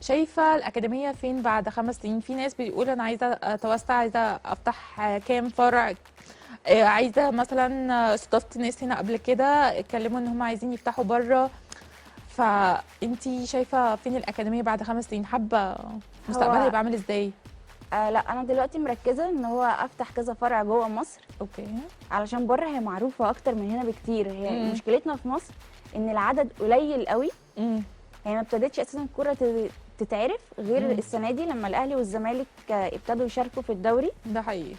شايفة الأكاديمية فين بعد 5 سنين؟ في ناس بيقول أنا عايزة أتوسع، عايزة أفتح كام فرع، عايزة مثلا استضفت ناس هنا قبل كده اتكلموا إن هم عايزين يفتحوا بره. فأنتي شايفة فين الأكاديمية بعد 5 سنين؟ حابة مستقبلها هو يبقى عامل إزاي؟ لا، انا دلوقتي مركزه ان هو افتح كذا فرع جوه مصر، أوكي. علشان بره هي معروفه اكتر من هنا بكتير. هي امم. مشكلتنا في مصر ان العدد قليل قوي. امم. هي ما ابتدتش اساسا الكوره تتعرف غير امم. السنه دي لما الاهلي والزمالك ابتدوا يشاركوا في الدوري. ده حقيقي.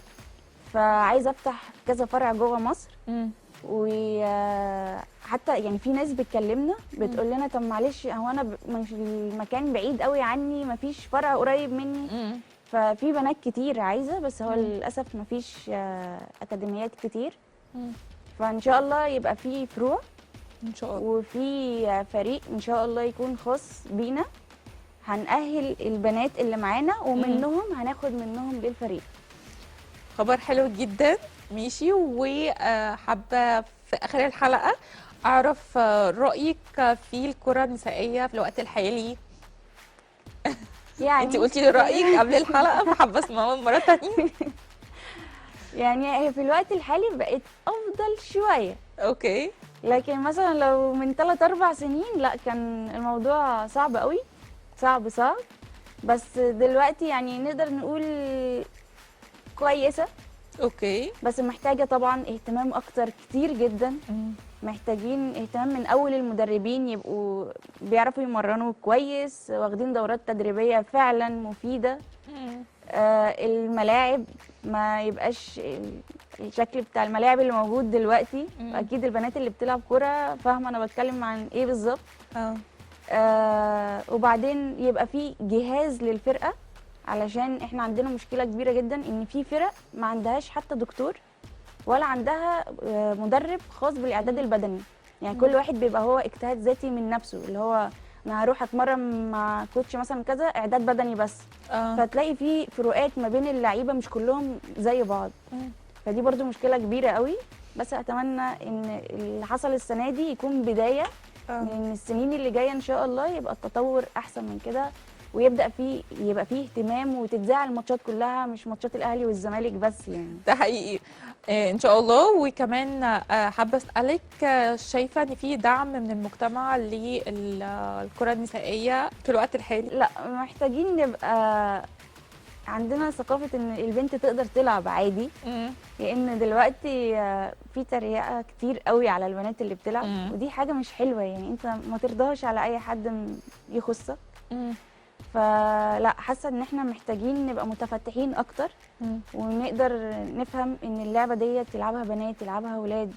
فعايزه افتح كذا فرع جوه مصر. امم. وحتى يعني في ناس بتكلمنا امم. بتقول لنا طب معلش، هو انا مش المكان بعيد قوي عني، مفيش فرع قريب مني. امم. ففي بنات كتير عايزه، بس هو امم. للاسف مفيش اكاديميات كتير. امم. فان شاء الله يبقى في فروع، إن شاء الله. وفي فريق ان شاء الله يكون خاص بينا، هنأهل البنات اللي معانا ومنهم هناخد منهم للفريق. خبر حلو جدا. ماشي، وحابة في آخر الحلقة أعرف رأيك في الكرة النسائية في الوقت الحالي. انتي يعني قلتي لي رأيك قبل الحلقة، فحابة اسمعه مرة تانية. يعني هي في الوقت الحالي بقت افضل شويه، اوكي. لكن مثلا لو من 3 4 سنين لا، كان الموضوع صعب قوي، صعب صعب. بس دلوقتي يعني نقدر نقول كويسه، اوكي. بس محتاجه طبعا اهتمام اكتر كتير جدا. مم. محتاجين اهتمام من اول المدربين، يبقوا بيعرفوا يمرنوا كويس، واخدين دورات تدريبيه فعلا مفيده. مم. الملاعب ما يبقاش الشكل بتاع الملاعب اللي موجود دلوقتي. مم. اكيد البنات اللي بتلعب كرة فاهمه انا بتكلم عن ايه بالظبط. اه. وبعدين يبقى في جهاز للفرقه، علشان احنا عندنا مشكله كبيره جدا ان في فرق ما عندهاش حتى دكتور، ولا عندها مدرب خاص بالاعداد البدني. يعني كل واحد بيبقى هو اجتهاد ذاتي من نفسه، اللي هو انا هروح اتمرن مع كوتش مثلا كذا اعداد بدني بس. فتلاقي في فروقات ما بين اللعيبه، مش كلهم زي بعض. مم. فدي برضو مشكله كبيره قوي. بس اتمنى ان اللي حصل السنه دي يكون بدايه من السنين اللي جايه ان شاء الله، يبقى التطور احسن من كده، ويبدا يبقى فيه اهتمام، وتتذاع الماتشات كلها، مش ماتشات الاهلي والزمالك بس يعني. ده حقيقي. ان شاء الله. وكمان حابه اسالك، شايفه ان في دعم من المجتمع للكره النسائيه في الوقت الحالي؟ لا، محتاجين نبقى عندنا ثقافة ان البنت تقدر تلعب عادي. مم. لان دلوقتي في تريقة كتير قوي على البنات اللي بتلعب، مم. ودي حاجة مش حلوة. يعني انت ما ترضاش على اي حد يخصك. مم. فلا، حاسة ان احنا محتاجين نبقى متفتحين اكتر، مم. ونقدر نفهم ان اللعبة دي تلعبها بنات، تلعبها ولاد.